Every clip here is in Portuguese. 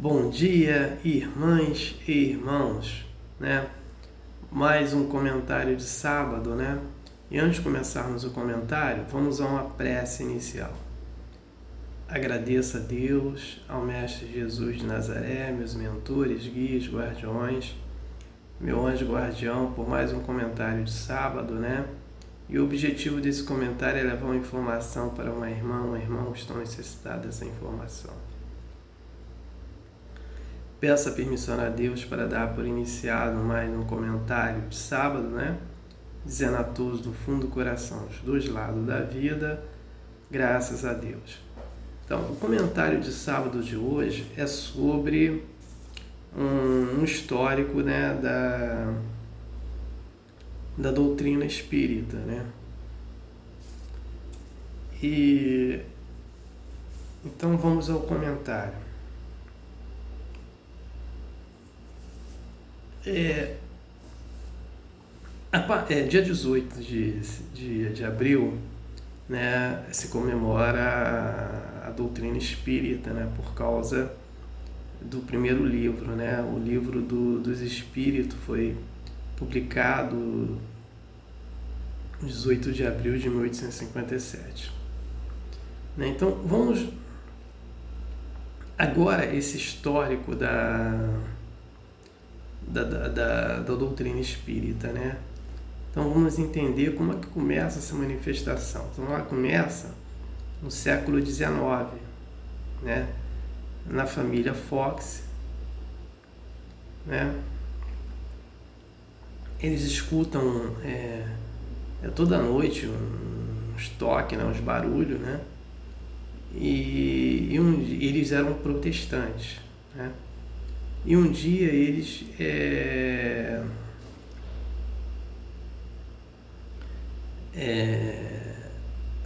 Bom dia, irmãs e irmãos, né? Mais um comentário de sábado, né? E antes de começarmos o comentário, vamos a uma prece inicial. Agradeço a Deus, ao Mestre Jesus de Nazaré, meus mentores, guias, guardiões, meu anjo guardião, por mais um comentário de sábado, né? E o objetivo desse comentário é levar uma informação para uma irmã, um irmão que estão necessitados dessa informação. Peço a permissão a Deus para dar por iniciado mais um comentário de sábado, né? Dizendo a todos do fundo do coração, os dois lados da vida, graças a Deus. Então, o comentário de sábado de hoje é sobre um histórico, né, da doutrina espírita, né? E então vamos ao comentário. Dia 18 de abril, né, se comemora a doutrina espírita, né, por causa do primeiro livro, né, o livro dos Espíritos foi publicado 18 de abril de 1857. Né, então vamos agora esse histórico da doutrina espírita, né? Então vamos entender como é que começa essa manifestação. Então ela começa no século XIX, né? Na família Fox, né? Eles escutam toda noite uns toques, né? Uns barulhos, né? E eles eram protestantes, né? E um dia eles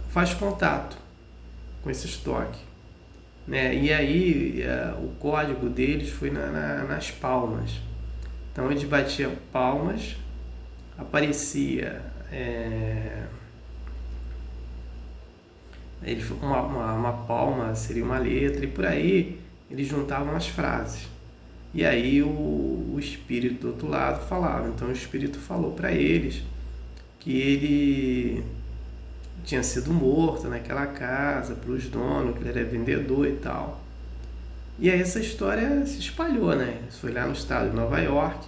faz contato com esse estoque, né? E aí o código deles foi nas palmas. Então eles batiam palmas, aparecia uma palma seria uma letra, e por aí eles juntavam as frases. E aí o espírito do outro lado falava. Então o espírito falou para eles que ele tinha sido morto naquela casa, para os donos, que ele era vendedor e tal. E aí essa história se espalhou, né? Isso foi lá no estado de Nova York,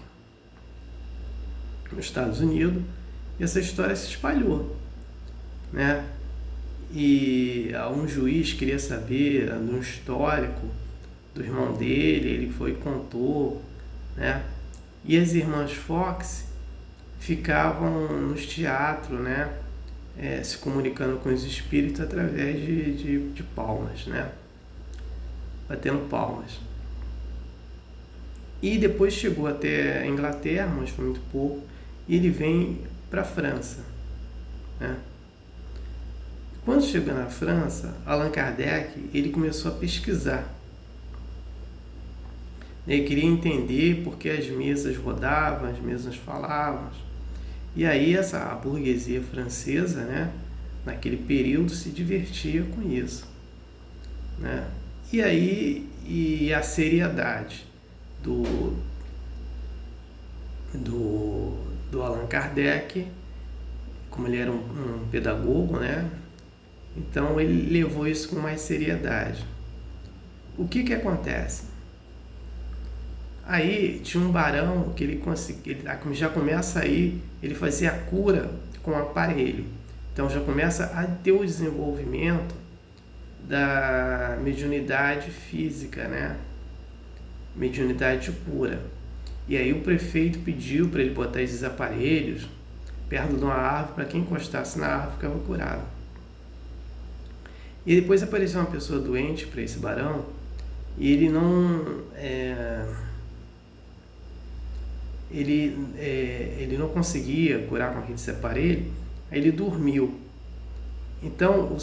nos Estados Unidos, e essa história se espalhou, né? E um juiz queria saber de um histórico do irmão dele, ele foi e contou, né? E as irmãs Fox ficavam nos teatros, né? Se comunicando com os espíritos através de palmas, né? Batendo palmas. E depois chegou até a Inglaterra, mas foi muito pouco, e ele vem para a França, né? Quando chegou na França, Allan Kardec, ele começou a pesquisar. Ele queria entender por que as mesas rodavam, as mesas falavam. E aí a burguesia francesa, né, naquele período, se divertia com isso, né? E aí a seriedade do Allan Kardec, como ele era um pedagogo, né? Então ele levou isso com mais seriedade. O que acontece? Aí tinha um barão que ele já começa aí, ele fazia a cura com aparelho. Então já começa a ter o desenvolvimento da mediunidade física, né? Mediunidade de cura. E aí o prefeito pediu para ele botar esses aparelhos perto de uma árvore, para quem encostasse na árvore ficava curado. E depois apareceu uma pessoa doente para esse barão, e ele não conseguia curar com aquele aparelho, aí ele dormiu. Então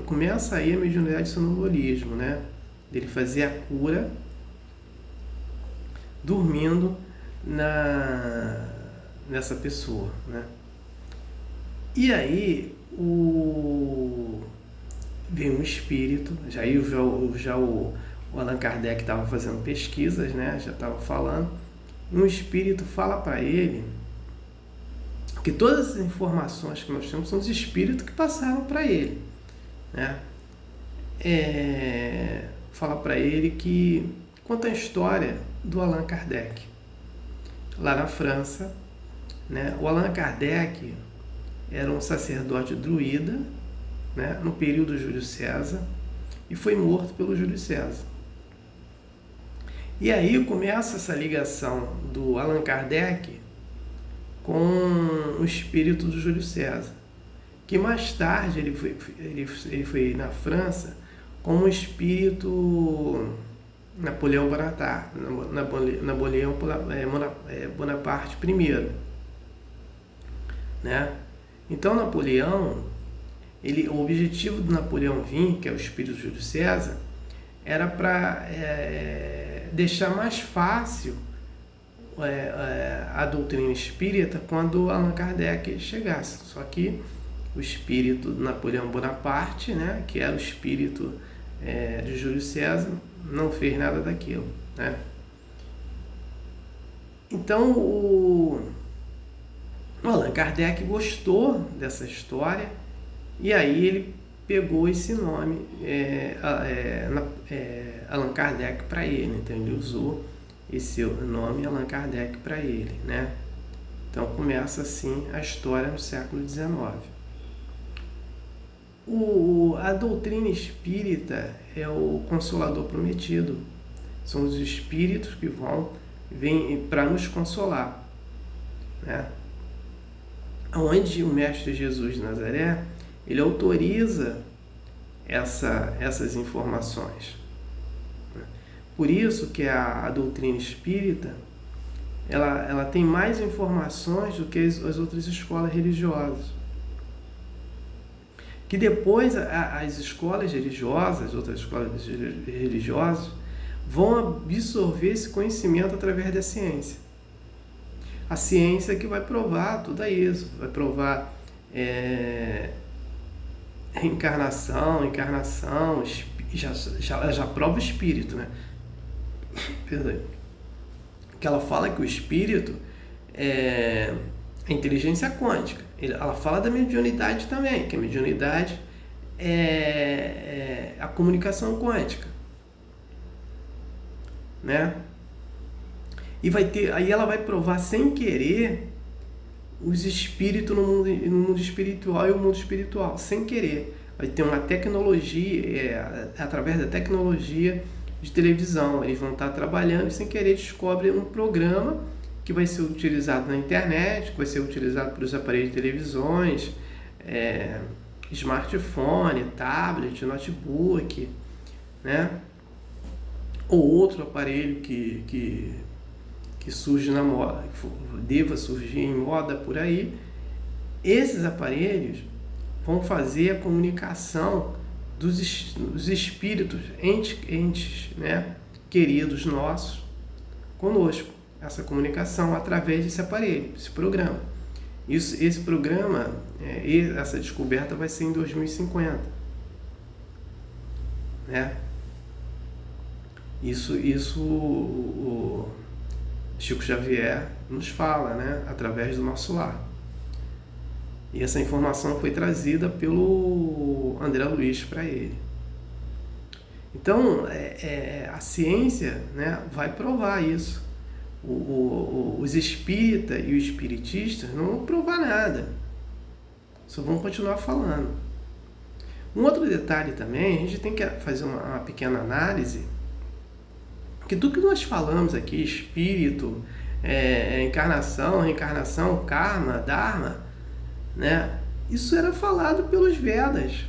começa aí a mediunidade de sonambulismo, né? Ele fazia a cura dormindo nessa pessoa, né? E aí veio um espírito, já o o Allan Kardec estava fazendo pesquisas, né? Já estava falando, e um espírito fala para ele que todas as informações que nós temos são os espíritos que passaram para ele, né? Fala para ele que conta a história do Allan Kardec lá na França, né? O Allan Kardec era um sacerdote druida, né? No período Júlio César, e foi morto pelo Júlio César. E aí começa essa ligação do Allan Kardec com o espírito do Júlio César, que mais tarde ele foi na França como o espírito Napoleão Bonaparte I, né? Então Napoleão, o objetivo do Napoleão vir, que é o espírito de Júlio César, era para deixar mais fácil a doutrina espírita quando Allan Kardec chegasse. Só que o espírito de Napoleão Bonaparte, né, que era o espírito de Júlio César, não fez nada daquilo, né? Então o Allan Kardec gostou dessa história e aí ele pegou esse nome, Allan Kardec, para ele. Então ele usou esse nome Allan Kardec para ele, né? Então começa assim a história no século XIX. A doutrina espírita é o Consolador Prometido. São os espíritos que vêm para nos consolar, né? Onde o Mestre Jesus de Nazaré, ele autoriza essas informações. Por isso que a doutrina espírita ela tem mais informações do que as outras escolas religiosas. Que depois as escolas religiosas, outras escolas religiosas, vão absorver esse conhecimento através da ciência. A ciência que vai provar tudo isso, vai provar reencarnação, encarnação, já prova o espírito, né? Perdão. Que ela fala que o espírito é a inteligência quântica. Ela fala da mediunidade também, que a mediunidade é a comunicação quântica, né? Aí ela vai provar sem querer os espíritos no mundo espiritual e o mundo espiritual, sem querer. Vai ter uma tecnologia, através da tecnologia de televisão, eles vão estar trabalhando e sem querer descobrem um programa que vai ser utilizado na internet, que vai ser utilizado pelos aparelhos de televisões, smartphone, tablet, notebook, né? Ou outro aparelho que surge na moda, deva surgir em moda por aí. Esses aparelhos vão fazer a comunicação dos espíritos, entes, né, queridos nossos, conosco. Essa comunicação através desse aparelho, desse programa. Esse programa, essa descoberta vai ser em 2050. Né? Isso o Chico Xavier nos fala, né, através do nosso lar. E essa informação foi trazida pelo André Luiz para ele. Então, a ciência, né, vai provar isso. Os espíritas e os espiritistas não vão provar nada. Só vão continuar falando. Um outro detalhe também, a gente tem que fazer uma pequena análise, que tudo que nós falamos aqui, espírito, encarnação, reencarnação, karma, dharma, né? Isso era falado pelos Vedas,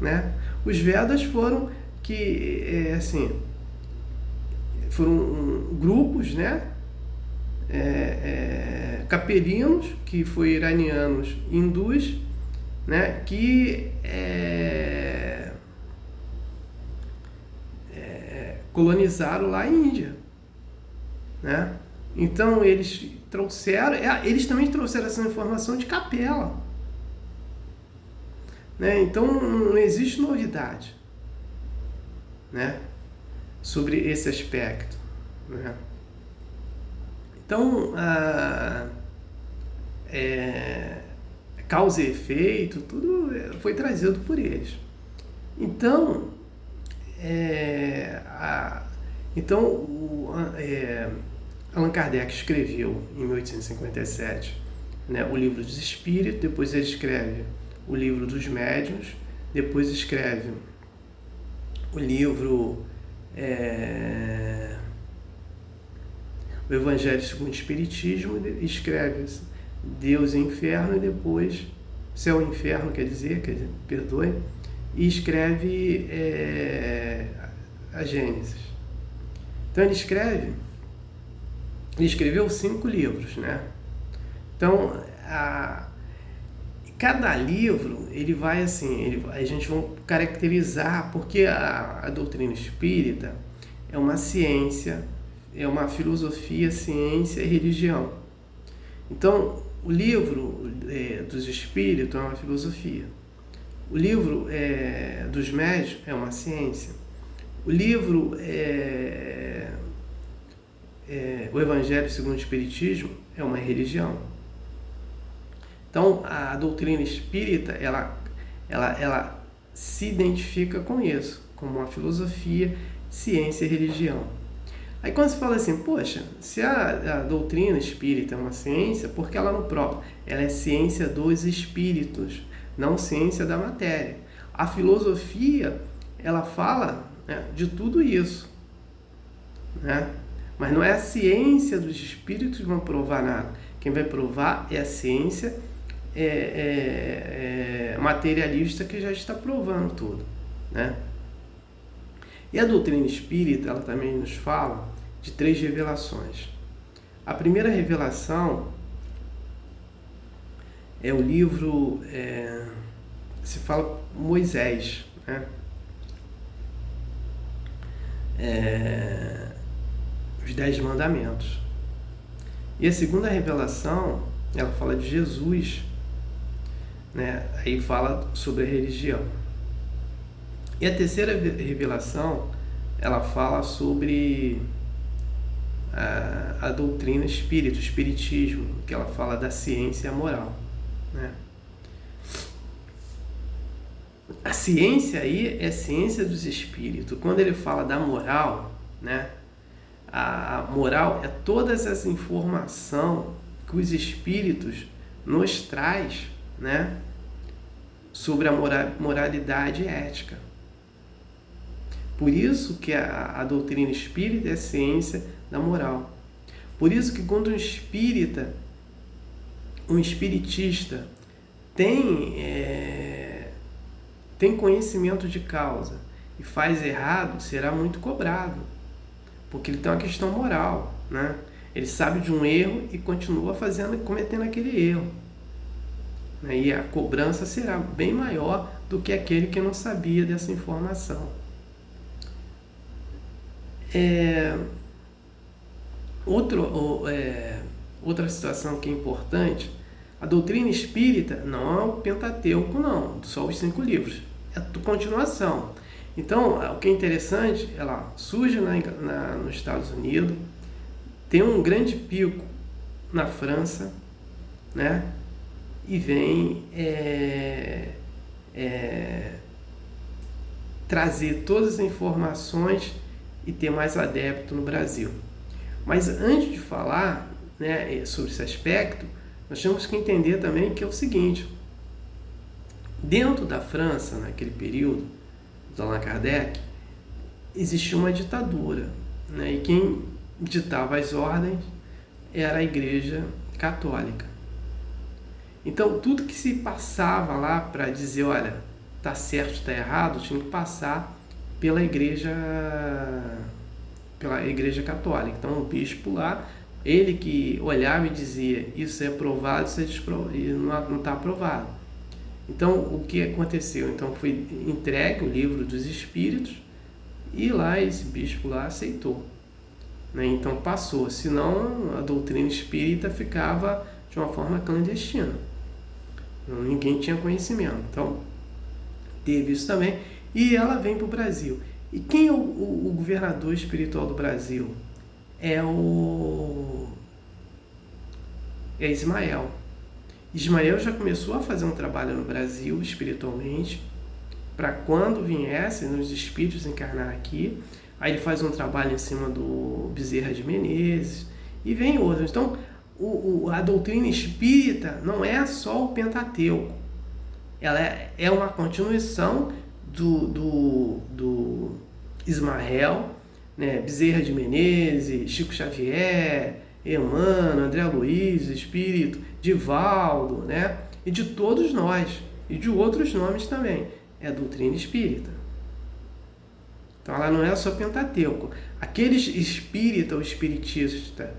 né? Os Vedas foram foram grupos, né? Capelinos, que foi iranianos, hindus, né? Que colonizaram lá a Índia, né? Então eles também trouxeram essa informação de capela, né? Então não existe novidade, né, sobre esse aspecto, né? Então, causa e efeito, tudo foi trazido por eles. Então, Allan Kardec escreveu em 1857, né, o Livro dos Espíritos, depois ele escreve o Livro dos Médiuns, depois escreve o livro o Evangelho segundo o Espiritismo, escreve Deus e Inferno, e depois Céu e Inferno, perdoe, e escreve a Gênesis. Então ele escreveu 5 livros, né? Então cada livro ele vai assim, a gente vai caracterizar, porque a doutrina espírita é uma ciência, é uma filosofia, ciência e religião. Então o livro dos Espíritos é uma filosofia, o livro dos Médiuns é uma ciência, o livro o Evangelho segundo o Espiritismo é uma religião. Então a doutrina espírita ela se identifica com isso, como uma filosofia, ciência e religião. Aí quando se fala assim, poxa, se a doutrina espírita é uma ciência, por que ela não prova? Ela é ciência dos espíritos, não ciência da matéria. A filosofia, ela fala, né, de tudo isso, né? Mas não é a ciência dos espíritos que vão provar nada. Quem vai provar é a ciência materialista, que já está provando tudo, né? E a doutrina espírita, ela também nos fala de 3 revelações. A primeira revelação é o livro, se fala Moisés, né? Os 10 mandamentos. E a segunda revelação, ela fala de Jesus, né? Aí fala sobre a religião. E a terceira revelação, ela fala sobre a doutrina espírita, o espiritismo, que ela fala da ciência e a moral, né? A ciência aí é a ciência dos espíritos. Quando ele fala da moral, né? A moral é todas as informações que os espíritos nos traz, né, sobre a moralidade e ética. Por isso que a doutrina espírita é a ciência da moral. Por isso que quando um espiritista tem conhecimento de causa e faz errado, será muito cobrado, porque ele tem uma questão moral, né? Ele sabe de um erro e continua cometendo aquele erro, né? E a cobrança será bem maior do que aquele que não sabia dessa informação. Outra situação que é importante, a doutrina espírita não é o Pentateuco, não, só os 5 livros, é a continuação. Então, o que é interessante, ela surge nos Estados Unidos, tem um grande pico na França, né? E vem trazer todas as informações e ter mais adepto no Brasil. Mas antes de falar, né, sobre esse aspecto, nós temos que entender também que é o seguinte: dentro da França, naquele período do Allan Kardec, existia uma ditadura, né? E quem ditava as ordens era a Igreja Católica. Então, tudo que se passava lá para dizer, olha, tá certo, está errado, tinha que passar pela Igreja Católica. Então, o bispo lá, ele que olhava e dizia, isso é aprovado, isso é desprovado, e não está aprovado. Então, o que aconteceu? Então, foi entregue o Livro dos Espíritos e lá esse bispo lá aceitou, né? Então, passou. Senão, a doutrina espírita ficava de uma forma clandestina. Ninguém tinha conhecimento. Então, teve isso também. E ela vem para o Brasil. E quem é o governador espiritual do Brasil? É Ismael. Ismael já começou a fazer um trabalho no Brasil espiritualmente, para quando viessem nos espíritos encarnar aqui. Aí ele faz um trabalho em cima do Bezerra de Menezes e vem outros. Então, a doutrina espírita não é só o Pentateuco, ela é uma continuação do Ismael, né? Bezerra de Menezes, Chico Xavier, Emmanuel, André Luiz, Espírito, Divaldo, né? E de todos nós, e de outros nomes também, é a doutrina espírita. Então ela não é só Pentateuco. Aqueles espírita ou espiritista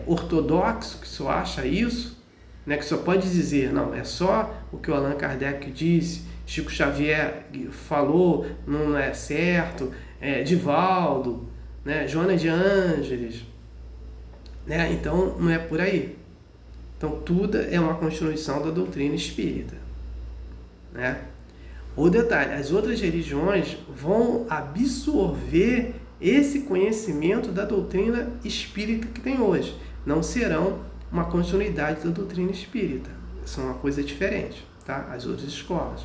ortodoxo que só acha isso, né, que só pode dizer, não, é só o que o Allan Kardec disse, Chico Xavier falou, não é certo, Divaldo, né, Joana de Ângeles, né, então não é por aí. Então tudo é uma constituição da doutrina espírita, né? O detalhe, as outras religiões vão absorver esse conhecimento da doutrina espírita que tem hoje. Não serão uma continuidade da doutrina espírita. São uma coisa diferente, tá? As outras escolas.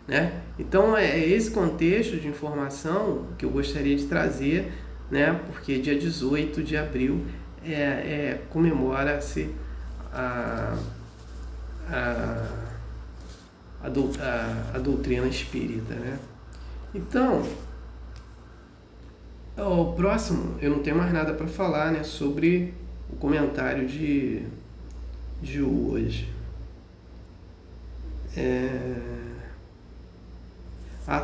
Né? Então, é esse contexto de informação que eu gostaria de trazer, né? Porque dia 18 de abril comemora-se a doutrina espírita, né? Então, o próximo, eu não tenho mais nada para falar, né, sobre o comentário de hoje.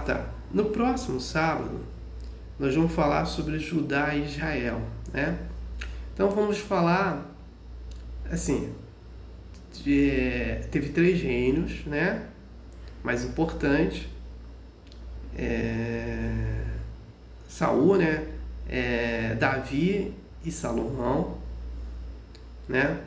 Tá. No próximo sábado, nós vamos falar sobre Judá e Israel, né? Então, vamos falar, assim, teve 3 reinos, né? Mais importante, Saul, né? Davi e Salomão, né?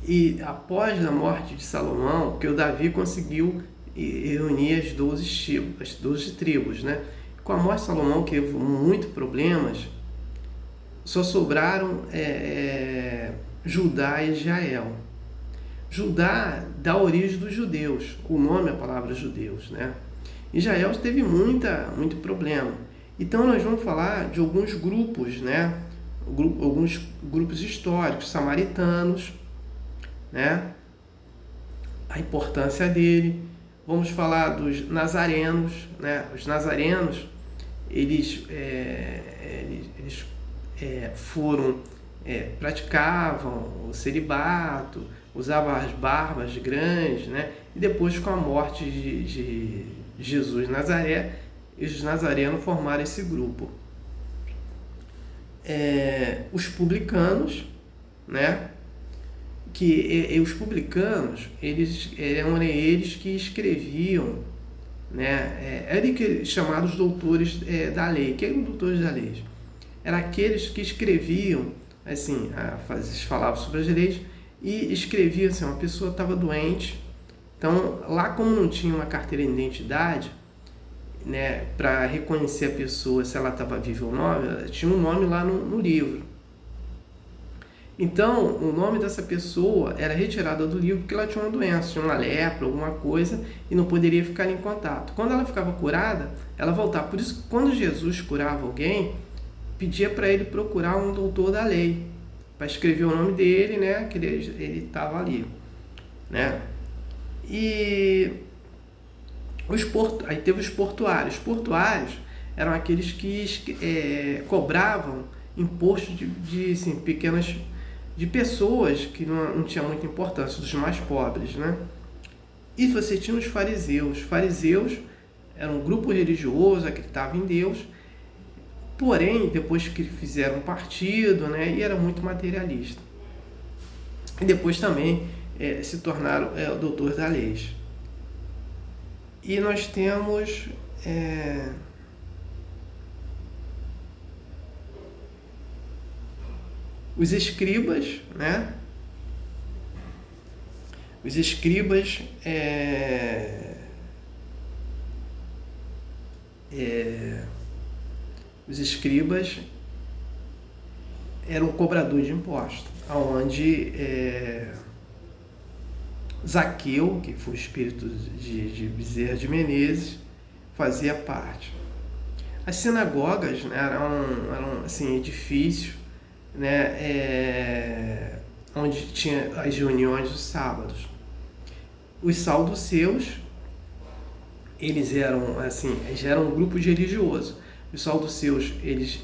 E após a morte de Salomão, que o Davi conseguiu reunir as 12 tribos, né? Com a morte de Salomão, que teve muitos problemas, só sobraram Judá e Israel. Judá dá origem dos judeus, o nome é a palavra judeus, né? Israel teve muito problema. Então nós vamos falar de alguns grupos, né? Alguns grupos históricos, samaritanos, né? A importância dele. Vamos falar dos nazarenos, né? Os nazarenos, eles praticavam o celibato, usavam as barbas grandes, né? E depois, com a morte de Jesus de Nazaré, os nazarenos formaram esse grupo. Os publicanos, né? Os publicanos, eram eles que escreviam, né? Eram chamados doutores da lei. Quem eram doutores da lei? Eram aqueles que escreviam, assim, falavam sobre as leis e escreviam assim, uma pessoa estava doente. Então, lá como não tinha uma carteira de identidade, né, para reconhecer a pessoa se ela estava viva ou não, tinha um nome lá no livro. Então, o nome dessa pessoa era retirado do livro porque ela tinha uma doença, tinha uma lepra, alguma coisa, e não poderia ficar em contato. Quando ela ficava curada, ela voltava. Por isso, quando Jesus curava alguém, pedia para ele procurar um doutor da lei, para escrever o nome dele, né, que ele estava ali, né? E aí teve os portuários. Os portuários eram aqueles que cobravam imposto de assim, pequenas, de pessoas que não tinham muita importância, dos mais pobres, né? E você tinha os fariseus. Os fariseus eram um grupo religioso, acreditava em Deus, porém, depois que fizeram um partido, né, e era muito materialista. E depois também se tornaram doutores da lei. E nós temos os escribas, né? Os escribas os escribas eram cobradores de impostos, onde Zaqueu, que foi o espírito de Bezerra de Menezes, fazia parte. As sinagogas, né, eram assim, edifícios, né, onde tinha as reuniões dos sábados. Os saduceus, eles eram um grupo de religiosos. Os saduceus, eles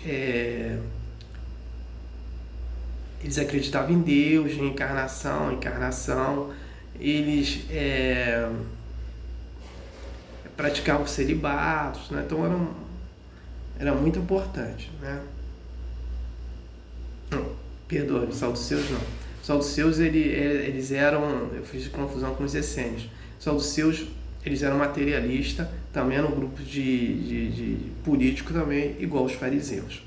acreditavam em Deus, em encarnação. Eles praticavam celibatos, né? Então era muito importante, né? Perdoe, os saduceus não. Os saduceus, eles eram, eu fiz confusão com os essênios. Os saduceus, eles eram materialistas, também eram um grupo de político também, igual os fariseus.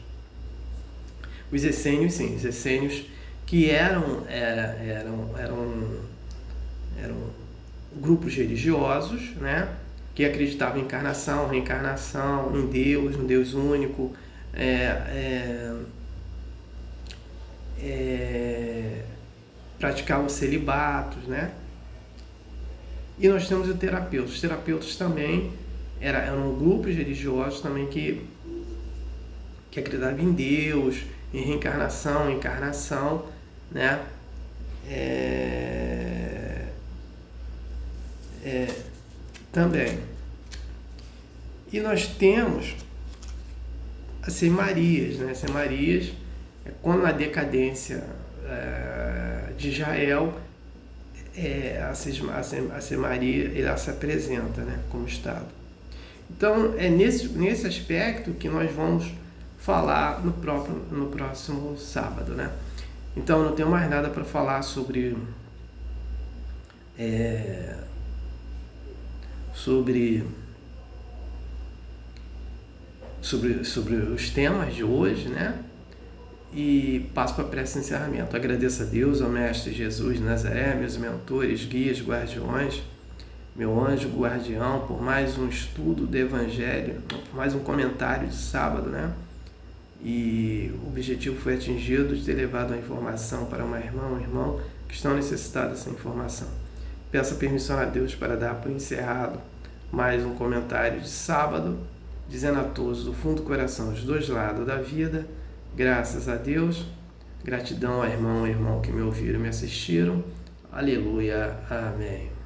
Os essênios, sim, os essênios que eram grupos religiosos, né, que acreditavam em encarnação, reencarnação, em Deus, um Deus único, praticavam celibatos, né? E nós temos os terapeutas. Os terapeutas também eram grupos religiosos também que acreditavam em Deus, em reencarnação, encarnação, né? Também. E nós temos as semarias, né? As semarias, quando na decadência de Israel, a semaria ela se apresenta, né, como Estado. Então é nesse aspecto que nós vamos falar no próximo sábado, né? Então eu não tenho mais nada para falar sobre os temas de hoje, né? E passo para a prece de encerramento. Agradeço a Deus, ao Mestre Jesus de Nazaré, meus mentores, guias, guardiões, meu anjo guardião, por mais um estudo do Evangelho, por mais um comentário de sábado, né? E o objetivo foi atingido de ter levado a informação para uma irmã, um irmão que estão necessitados dessa informação. Peço permissão a Deus para dar por encerrado mais um comentário de sábado, dizendo a todos do fundo do coração, os dois lados da vida, graças a Deus, gratidão ao irmão que me ouviram e me assistiram. Aleluia, amém.